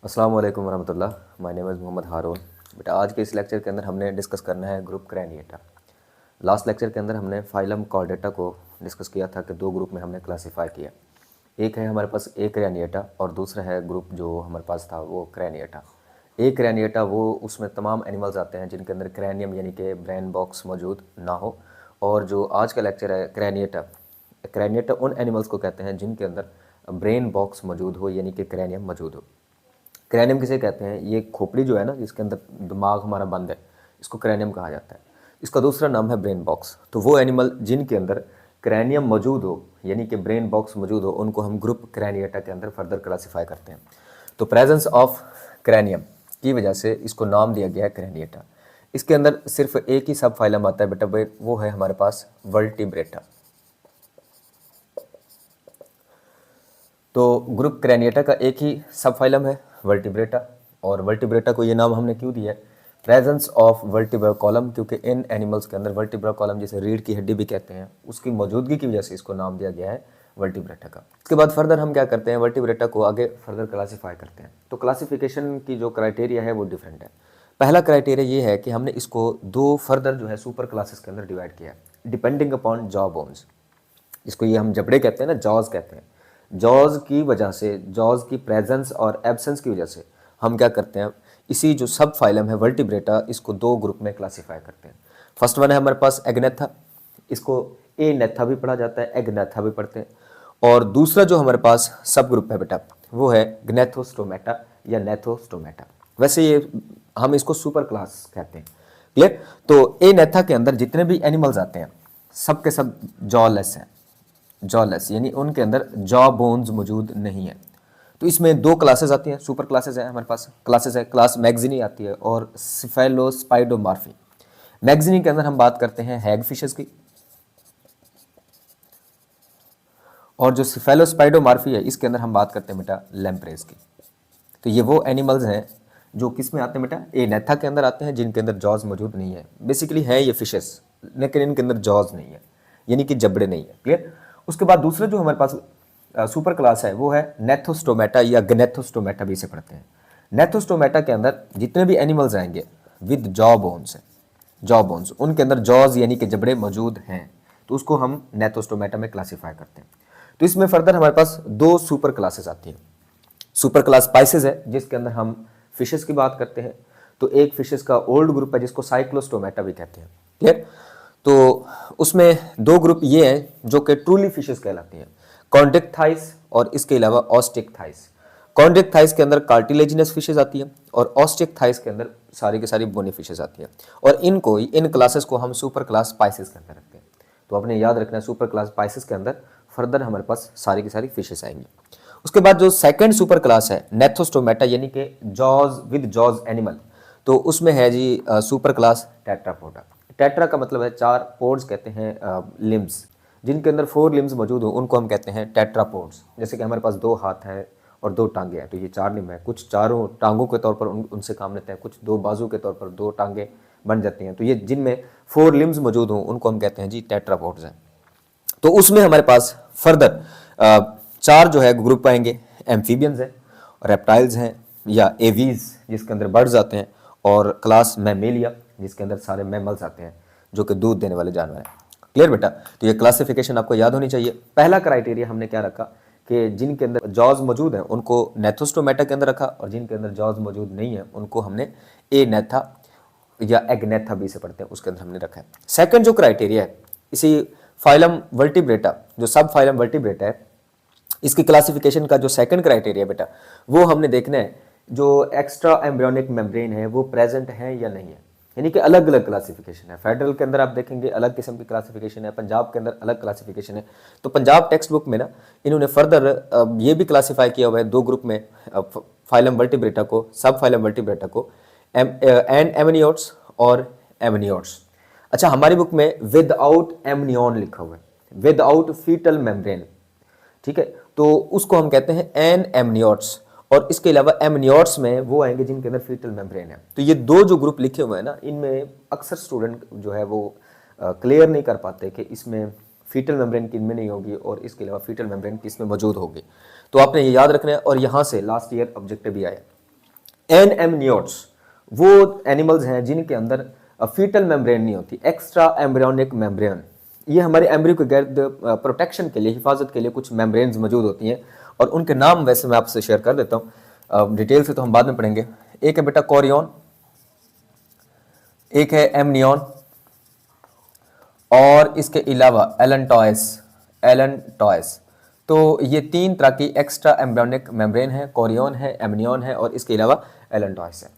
अस्सलाम वालेकुम वरहमतुल्लाह। My name is Mohammad हारून। बेटा आज के इस लेक्चर के अंदर हमने डिस्कस करना है ग्रुप क्रैनिएटा। लास्ट लेक्चर के अंदर हमने फाइलम कॉर्डेटा को डिस्कस किया था कि दो ग्रुप में हमने क्लासीफाई किया। एक है हमारे पास ए क्रैनिएटा और दूसरा है ग्रुप जो हमारे पास था वो क्रैनिएटा। ए क्रैनिएटा वो उसमें तमाम एनिमल्स आते हैं जिनके अंदर क्रैनियम यानी कि ब्रेन बॉक्स मौजूद ना हो। और जो आज का लेक्चर है क्रैनिएटा, क्रैनिएटा उन एनिमल्स को कहते हैं जिनके अंदर ब्रेन बॉक्स मौजूद हो यानी कि क्रैनियम मौजूद हो। क्रैनियम किसे कहते हैं? ये खोपड़ी जो है ना जिसके अंदर दिमाग हमारा बंद है, इसको क्रैनियम कहा जाता है। इसका दूसरा नाम है ब्रेन बॉक्स। तो वो एनिमल जिनके अंदर क्रैनियम मौजूद हो यानी कि ब्रेन बॉक्स मौजूद हो उनको हम ग्रुप क्रैनिएटा के अंदर फर्दर क्लासीफाई करते हैं। तो प्रेजेंस ऑफ क्रैनियम की वजह से इसको नाम दिया गया है क्रैनिएटा। इसके अंदर सिर्फ एक ही सब फाइलम आता है बेटा भाई, वो है हमारे पास वर्टिब्रेटा। तो ग्रुप क्रैनिएटा का एक ही सब फाइलम है वर्टिब्रेटा। और वर्टिब्रेटा को ये नाम हमने क्यों दिया है? प्रेजेंस ऑफ वर्टिब्रल कॉलम, क्योंकि इन एनिमल्स के अंदर वर्टिब्रल कॉलम जिसे रीढ़ की हड्डी भी कहते हैं उसकी मौजूदगी की वजह से इसको नाम दिया गया है वर्टिब्रेटा का। इसके बाद फर्दर हम क्या करते हैं, वर्टिब्रेटा को आगे फर्दर क्लासीफाई करते हैं। तो क्लासिफिकेशन की जो क्राइटेरिया है वो डिफरेंट है। पहला क्राइटेरिया ये है कि हमने इसको दो फर्दर जो है सुपर क्लासेस के अंदर डिवाइड किया है डिपेंडिंग अपॉन जॉ बोन्स। इसको ये हम जबड़े कहते हैं ना, जॉज कहते हैं। जॉज की वजह से, जॉज की प्रेजेंस और एब्सेंस की वजह से हम क्या करते हैं, इसी जो सब फाइलम है वर्टिब्रेटा इसको दो ग्रुप में क्लासीफाई करते हैं। फर्स्ट वन है हमारे पास एग्नेथा, इसको ए नेथा भी पढ़ा जाता है, एग्नेथा भी पढ़ते हैं। और दूसरा जो हमारे पास सब ग्रुप है बेटा वो है ग्नेथोस्टोमेटा या नेथोस्टोमेटा। वैसे ये हम इसको सुपर क्लास कहते हैं। क्लियर? तो ए नेथा के अंदर जितने भी एनिमल्स आते हैं सब के सब जॉलेस हैं, जॉलेस यानी उनके अंदर जॉ बोन्स मौजूद नहीं है। तो इसमें दो क्लासेस आती हैं, सुपर क्लासेस है हमारे पास। क्लासेस है, क्लास मैग्जिनी आती है और सिफेलोस्पाइडोमार्फी। मैग्जिनी के अंदर हम बात करते हैं हैग फिशेस की, और जो सिफेलोस्पाइडोमार्फी है इसके अंदर हम बात करते हैं बेटा लैम्प्रेस की। तो ये वो एनिमल्स हैं जो किस में आते हैं बेटा, ए नेथा के अंदर आते हैं जिनके अंदर जॉज मौजूद नहीं है। बेसिकली है ये फिशेस लेकिन इनके अंदर जॉज नहीं है यानी कि जबड़े नहीं है। क्लियर? उसके बाद दूसरा जो हमारे पास सुपर क्लास है वो है नेथोस्टोमेटा या ग्नेथोस्टोमेटा भी इसे पढ़ते हैं। नेथोस्टोमेटा के अंदर जितने भी एनिमल्स आएंगे विद जॉ बोन्स है, जॉ बोन्स उनके अंदर जॉज यानी कि जबड़े मौजूद हैं, तो उसको हम नेथोस्टोमेटा में क्लासीफाई करते हैं। तो इसमें फर्दर हमारे पास दो सुपर क्लासेस आती हैं। सुपर क्लास स्पाइसेस है जिसके अंदर हम फिशेस की बात करते हैं। तो एक फिशेस का ओल्ड ग्रुप है जिसको साइक्लोस्टोमेटा भी कहते हैं। क्लियर? तो उसमें दो ग्रुप ये हैं जो कि ट्रूली फिशेस कहलाती हैं, कॉन्ड्रिक्टाइस और इसके अलावा ऑस्टिक्टाइस। कॉन्ड्रिक्टाइस के अंदर कार्टिलेजिनस फिशेस आती हैं और ऑस्टिक्टाइस के अंदर सारी की सारी बोनी फिशेस आती हैं। और इनको, इन क्लासेस को हम सुपर क्लास स्पाइसेस के अंदर रखते हैं। तो आपने याद रखना है सुपर क्लास स्पाइसेस के अंदर फर्दर हमारे पास सारी की सारी फिशेस आएंगी। उसके बाद जो सेकंड सुपर क्लास है नेथोस्टोमेटा यानी कि जॉज विद जॉज एनिमल, तो उसमें है जी सुपर क्लास टेट्रापोडा। टेट्रा का मतलब है चार, पोड्स कहते हैं लिम्स, जिनके अंदर 4 लिम्स मौजूद हो उनको हम कहते हैं टेट्रापोड्स। जैसे कि हमारे पास 2 हाथ हैं और 2 टांगे हैं, तो ये 4 लिम्ब है। कुछ चारों टांगों के तौर पर उनसे काम लेते हैं, कुछ 2 बाजू के तौर पर 2 टांगे बन जाती हैं। तो ये जिनमें 4 लिम्स मौजूद हों उनको हम कहते हैं जी टेट्रापोड्स हैं। तो उसमें हमारे पास फर्दर 4 जो है ग्रुप आएंगे, एम्फीबियंस हैं, रेप्टाइल्स हैं या एवीज जिसके अंदर बर्ड्स आते हैं, और क्लास मैमेलिया जिसके अंदर सारे मैमल्स आते हैं जो कि दूध देने वाले जानवर हैं। क्लियर बेटा? तो ये क्लासिफिकेशन आपको याद होनी चाहिए। पहला क्राइटेरिया हमने क्या रखा कि जिनके अंदर जॉज मौजूद हैं उनको नेथोस्टोमेटा के अंदर रखा, और जिनके अंदर जॉज मौजूद नहीं है उनको हमने ए नेथा या एग्नेथा भी से पढ़ते हैं उसके अंदर हमने रखा है। सेकंड जो क्राइटेरिया है इसी फाइलम वर्टिब्रेटा, जो सब फाइलम वर्टिब्रेटा है, इसकी क्लासिफिकेशन का जो सेकंड क्राइटेरिया बेटा वो हमने देखना है जो एक्स्ट्रा एम्ब्रियोनिक मेम्ब्रेन है वो प्रेजेंट है या नहीं है। यानी कि अलग अलग क्लासिफिकेशन है। फेडरल के अंदर आप देखेंगे अलग किस्म की क्लासिफिकेशन है, पंजाब के अंदर अलग क्लासिफिकेशन है। तो पंजाब टेक्स्ट बुक में ना इन्होंने फर्दर ये भी क्लासीफाई किया हुआ है दो ग्रुप में, फाइलम वर्टिब्रेटा को, सब फाइलम वर्टिब्रेटा को, एंड एमनियोट्स और एमनियोट्स। अच्छा, हमारी बुक में विदाउट एमनियन लिखा हुआ है, विदाउट फीटल मेम्ब्रेन। ठीक है, तो उसको हम कहते हैं एन एमनियोट्स। और इसके अलावा एमनियोट्स में वो आएंगे जिनके अंदर फीटल मेम्ब्रेन है। तो ये दो जो ग्रुप लिखे हुए हैं ना, इनमें अक्सर स्टूडेंट जो है वो क्लियर नहीं कर पाते कि इसमें फीटल मेम्ब्रेन किन में नहीं होगी और इसके अलावा फीटल मेम्ब्रेन किस में मौजूद होगी। तो आपने ये याद रखना है। और यहाँ से लास्ट ईयर ऑब्जेक्टिव भी आया एनएमनियोट्स वो एनिमल्स हैं जिनके अंदर फीटल मेम्ब्रेन नहीं होती, एक्स्ट्रा एम्ब्रियोनिक मेम्ब्रेन। ये हमारे एम्ब्रियो के गर्द प्रोटेक्शन के लिए, हिफाजत के लिए कुछ मेम्ब्रेन्स मौजूद होती हैं, और उनके नाम वैसे मैं आपसे शेयर कर देता हूँ, डिटेल से तो हम बाद में पढ़ेंगे। एक है बेटा कोरियन, एक है एमनियन, और इसके अलावा एलेंटॉयस। तो ये 3 तरह की एक्स्ट्रा एम्ब्रियोनिक मेम्ब्रेन है, कोरियन है, एमनियन है, और इसके अलावा एलेंटॉयस है।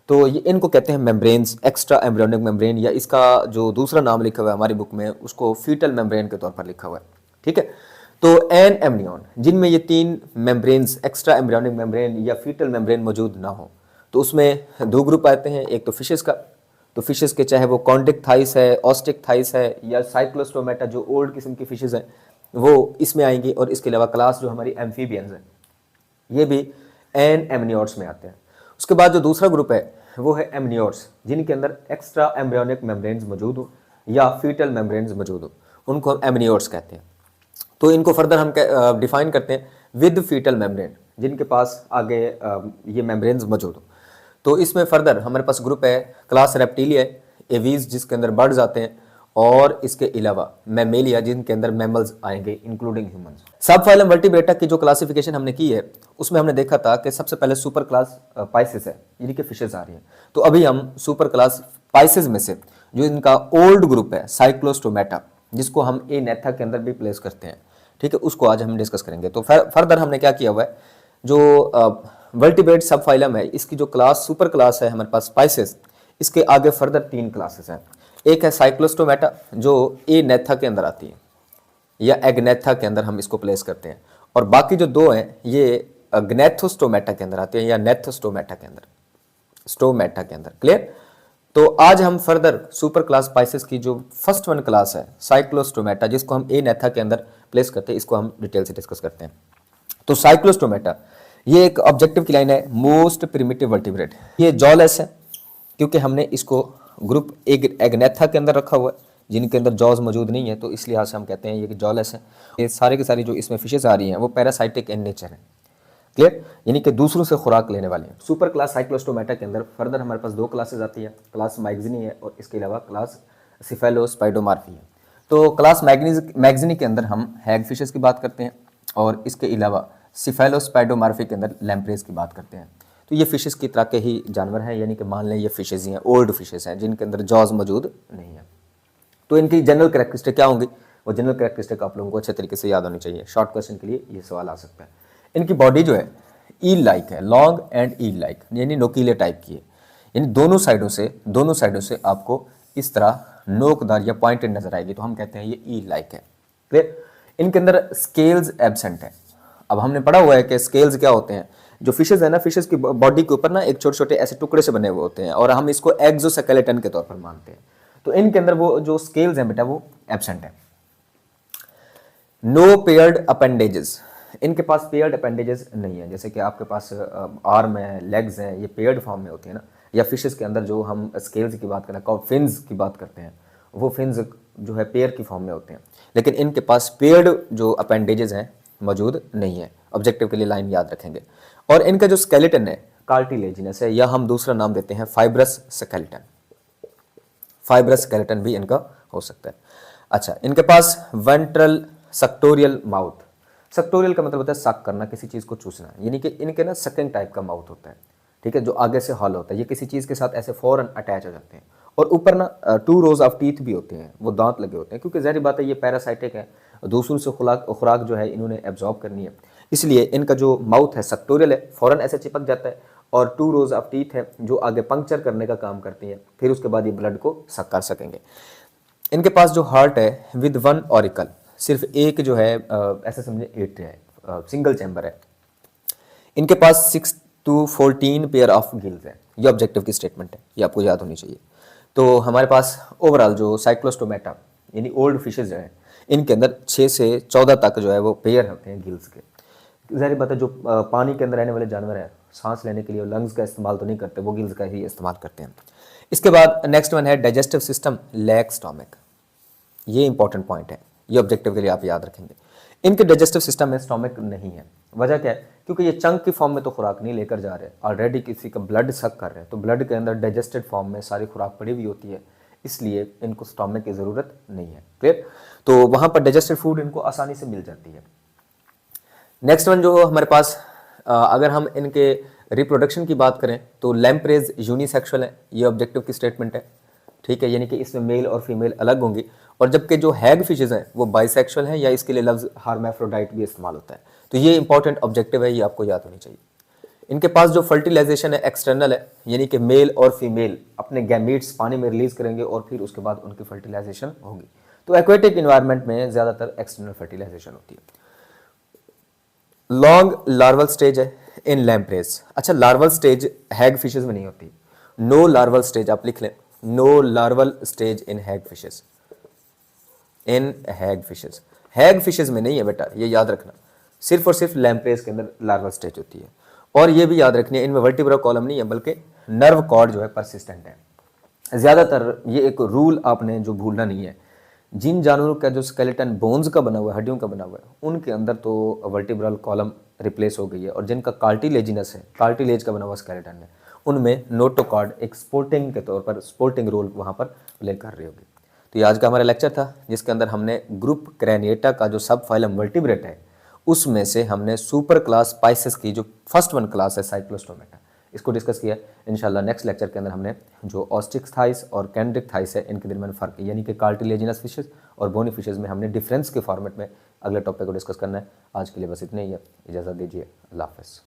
तो ये इनको कहते हैं मेम्ब्रेन्स, एक्स्ट्रा एम्ब्रियोनिक मेम्ब्रेन, या इसका जो दूसरा नाम लिखा हुआ है हमारी बुक में उसको फीटल मेम्ब्रेन के तौर पर लिखा हुआ है। ठीक है, तो एन एमनियन जिनमें ये 3 मेम्ब्रेन्स, एक्स्ट्रा एम्ब्रियोनिक मेम्ब्रेन या फीटल मेम्ब्रेन मौजूद ना हो, तो उसमें 2 ग्रुप आते हैं। एक तो फिशेस का, तो फिशेस के चाहे वो कॉन्डिक थाइस है, ऑस्टिक थाइस है, या साइक्लोस्टोमेटा जो ओल्ड किस्म की फिशेस हैं वो इसमें आएंगी। और इसके अलावा क्लास जो हमारी एम्फीबियंस है ये भी एन एमनियोट्स में आते हैं। उसके बाद जो दूसरा ग्रुप है वो है एमनियोट्स, जिनके अंदर एक्स्ट्रा एम्ब्रियोनिक मेम्ब्रेन्स मौजूद हो या फीटल मेम्ब्रेन्स मौजूद हो, उनको हम एमनियोट्स कहते हैं। तो इनको फर्दर हम डिफाइन करते हैं विद फीटल मेम्ब्रेन, जिनके पास आगे ये मेम्ब्रेन्स मौजूद हो। तो इसमें फर्दर हमारे पास ग्रुप है क्लास रेप्टिलिया, एवीज जिसके अंदर बर्ड्स आते हैं, और इसके अलावा मैमेलिया जिनके अंदर मैमल्स आएंगे इंक्लूडिंग ह्यूमंस। सब फाइलम वर्टिब्रेटा की जो क्लासिफिकेशन हमने की है उसमें हमने देखा था कि सबसे पहले सुपर क्लास पाइसेस है, यानी कि फिशेज आ रही हैं। तो अभी हम सुपर क्लास पाइसेस में से जो इनका ओल्ड ग्रुप है साइक्लोस्टोमेटा, जिसको हम एनेथा के अंदर भी प्लेस करते हैं, ठीक है, उसको आज हम डिस्कस करेंगे। तो फर्दर हमने क्या किया हुआ है, जो वर्टिब्रेट सब फाइलम है इसकी जो क्लास सुपर क्लास है हमारे पास स्पाइसेस, इसके आगे फर्दर 3 क्लासेस हैं। एक है साइक्लोस्टोमेटा जो एनेथा के अंदर आती है या एग्नेथा के अंदर हम इसको प्लेस करते हैं, और बाकी जो 2 हैं ये ग्नेथोस्टोमेटा के अंदर आते हैं या नेथोस्टोमेटा के अंदर, स्टोमेटा के अंदर। क्लियर? तो आज हम फर्दर सुपर क्लास स्पाइसेस की जो फर्स्ट 1 क्लास है साइक्लोस्टोमेटा, जिसको हम एनेथा के अंदर प्लेस करते हैं, इसको हम डिटेल से डिस्कस करते हैं। तो साइक्लोस्टोमेटा ये एक ऑब्जेक्टिव की लाइन है, मोस्ट प्रिमिटिव वर्टिब्रेट। ये जॉलेस है क्योंकि हमने इसको ग्रुप एग्नेथा के अंदर रखा हुआ है, जिनके अंदर जॉज मौजूद नहीं है, तो इस लिहाज से हम कहते हैं ये जॉलेस है। ये सारे के सारी जो इसमें फिशेज आ रही हैं वो पैरासाइटिक इन नेचर है। क्लियर? यानी कि दूसरों से खुराक लेने वाली हैं। सुपर क्लास साइक्लोस्टोमेटा के अंदर फर्दर हमारे पास 2 क्लासेज आती है, क्लास मैग्जिनी है और इसके अलावा क्लास सिफेलोस्पाइडोमार्फी है। तो क्लास मैग्जिनी के अंदर हम हैग फिशेस की बात करते हैं, और इसके अलावा सिफेलोस्पाइडोमार्फी के अंदर लैम्प्रेस की बात करते हैं। तो ये फिशेस की तरह के ही जानवर हैं, यानी कि मान लें ये फिशेज ही हैं, ओल्ड फिशेस हैं जिनके अंदर जॉज मौजूद नहीं है। तो इनकी जनरल कैरेक्टरिस्टिक क्या होंगी, वो जनरल कैरेक्टरिस्टिक आप लोगों को अच्छे तरीके से याद होनी चाहिए। शॉर्ट क्वेश्चन के लिए ये सवाल आ सकता है। इनकी बॉडी जो है ईल लाइक है, लॉन्ग एंड ईल लाइक, यानी नोकीले टाइप की है, यानी दोनों साइडों से आपको इस तरह नोकदार या पॉइंटेड नजर आएगी, तो हम कहते हैं ये ईल लाइक है। क्लियर? इनके अंदर स्केल्स एब्सेंट है। अब हमने पढ़ा हुआ है कि स्केल्स क्या होते हैं। जो फिशेज है ना, फिशेज की बॉडी के ऊपर ना एक छोटे छोटे ऐसे टुकड़े से बने हुए होते हैं, और हम इसको एक्सोस्केलेटन के तौर पर मानते हैं। तो इनके अंदर वो जो स्केल्स हैं बेटा वो एब्सेंट है। नो पेयर्ड अपेंडेजेस, इनके पास पेयर्ड अपेंडेजेस नहीं है। जैसे कि आपके पास आर्म है, लेग्स हैं, ये पेयर्ड फॉर्म में होती है ना, या फिशेस के अंदर जो हम स्केल्स की बात करें, फिन्स की बात करते हैं, वो फिन्स जो है पेयर की फॉर्म में होते हैं। लेकिन इनके पास पेयर्ड जो अपेंडेजेस हैं मौजूद नहीं है। ऑब्जेक्टिव के लिए लाइन याद रखेंगे। और इनका जो स्केलेटन है कार्टिलेजिनस है, या हम दूसरा नाम देते हैं फाइब्रस स्केलेटन। फाइब्रस स्केलेटन भी इनका हो सकता है। अच्छा, इनके पास वेंट्रल सक्टोरियल माउथ, सक्टोरियल का मतलब होता है सक करना, किसी चीज़ को चूसना, यानी कि इनके ना सकिंग टाइप का माउथ होता है, ठीक है, जो आगे से हॉल होता है। ये किसी चीज़ के साथ ऐसे फौरन अटैच हो जाते हैं। और ऊपर ना 2 रोज ऑफ टीथ भी होते हैं, वो दांत लगे होते हैं, क्योंकि ज़ाहिर बात है ये पैरासाइटिक है, दूसरों से खुराक जो है इन्होंने एब्जॉर्ब करनी है, इसलिए इनका जो माउथ है सक्टोरियल है, फौरन ऐसे चिपक जाता है। और 2 रोज ऑफ टीथ है जो आगे पंक्चर करने का काम करती हैं, फिर उसके बाद ये ब्लड को सक कर सकेंगे। इनके पास जो हार्ट है विद 1 ऑरिकल, सिर्फ एक जो है ऐसे समझे 8 है, सिंगल चैम्बर है। इनके पास 6 to 14 पेयर ऑफ गिल्स है। ये ऑब्जेक्टिव की स्टेटमेंट है, ये आपको याद होनी चाहिए। तो हमारे पास ओवरऑल जो साइक्लोस्टोमेटा यानी ओल्ड फिशेज जो है, इनके अंदर 6 से 14 तक जो है वो पेयर होते हैं गिल्स के। ज़ाहिर बात है जो पानी के अंदर रहने वाले जानवर हैं, सांस लेने के लिए लंग्स का इस्तेमाल तो नहीं करते, वो गिल्स का ही इस्तेमाल करते हैं। इसके बाद नेक्स्ट वन है डाइजेस्टिव सिस्टम, लैक स्टोमक। ये इंपॉर्टेंट पॉइंट है, ये ऑब्जेक्टिव के लिए आप याद रखेंगे। इनके डाइजेस्टिव सिस्टम में स्टोमक नहीं है। वजह क्या है? क्योंकि ये चंक की फॉर्म में तो खुराक नहीं लेकर जा रहे, ऑलरेडी किसी का ब्लड सक कर रहे हैं, तो ब्लड के अंदर डाइजेस्टेड फॉर्म में सारी खुराक पड़ी हुई होती है, इसलिए इनको स्टोमक की ज़रूरत नहीं है। क्लियर? तो वहाँ पर डाइजेस्टेड फूड इनको आसानी से मिल जाती है। नेक्स्ट वन जो हमारे पास, अगर हम इनके रिप्रोडक्शन की बात करें तो लैम्प्रेज यूनिसेक्सुअल है, ये ऑब्जेक्टिव की स्टेटमेंट है। ठीक है, यानी कि इसमें मेल और फीमेल अलग होंगी। और जबकि जो हैग फिशेज हैं वो बाइसेक्सुअल हैं, या इसके लिए लफ्ज़ हार्मेफ्रोडाइट भी इस्तेमाल होता है। तो ये इंपॉर्टेंट ऑब्जेक्टिव है, ये आपको याद होनी चाहिए। इनके पास जो फर्टिलाइजेशन है एक्सटर्नल है, यानी कि मेल और फीमेल अपने गैमीट्स पानी में रिलीज करेंगे और फिर उसके बाद उनकी फर्टिलाइजेशन होगी। तो एक्वेटिक इन्वायरमेंट में ज़्यादातर एक्सटर्नल फर्टिलाइजेशन होती है। लॉन्ग लार्वल स्टेज है इन लैम्प्रेज। अच्छा, लार्वल स्टेज हैग फिशेज में नहीं होती। नो लार्वल स्टेज आप लिख लें, नो लार्वल स्टेज इन हैग फिशेज, इन हैग फिशेज। हैग फिशेज में नहीं है बेटा, ये याद रखना। सिर्फ और सिर्फ लैम्प्रेज के अंदर लार्वल स्टेज होती है। और ये भी याद रखनी है, इनमें वर्टिब्रा कॉलम नहीं है, बल्कि नर्व कॉर्ड जो है परसिस्टेंट है। ज़्यादातर ये एक रूल आपने जो भूलना नहीं है, जिन जानवरों का जो स्केलेटन बोन्स का बना हुआ है, हड्डियों का बना हुआ है, उनके अंदर तो वर्टिब्रल कॉलम रिप्लेस हो गई है, और जिनका कार्टिलेजिनस है, कार्टिलेज का बना हुआ स्केलेटन है, उनमें नोटोकॉर्ड एक स्पोर्टिंग के तौर पर स्पोर्टिंग रोल वहाँ पर प्ले कर रही होगी। तो ये आज का हमारा लेक्चर था, जिसके अंदर हमने ग्रुप क्रैनिएटा का जो सब फाइलम वर्टिब्रेट है, उसमें से हमने सुपर क्लास स्पाइसेस की जो फर्स्ट वन क्लास है साइक्लोस्टोमेटा, इसको डिस्कस किया। इंशाल्लाह नेक्स्ट लेक्चर के अंदर हमने जो ऑस्ट्रिक्स थाइस और कैंड्रिक थाइस है, इनके दरमियान फ़र्क है, यानी कि कार्टिलेजिनस फिशेज और बोनी फिशेज में हमने डिफरेंस के फॉर्मेट में अगले टॉपिक को डिस्कस करना है। आज के लिए बस इतने ही है, इजाज़त दीजिए, अल्लाह हाफ़िज़।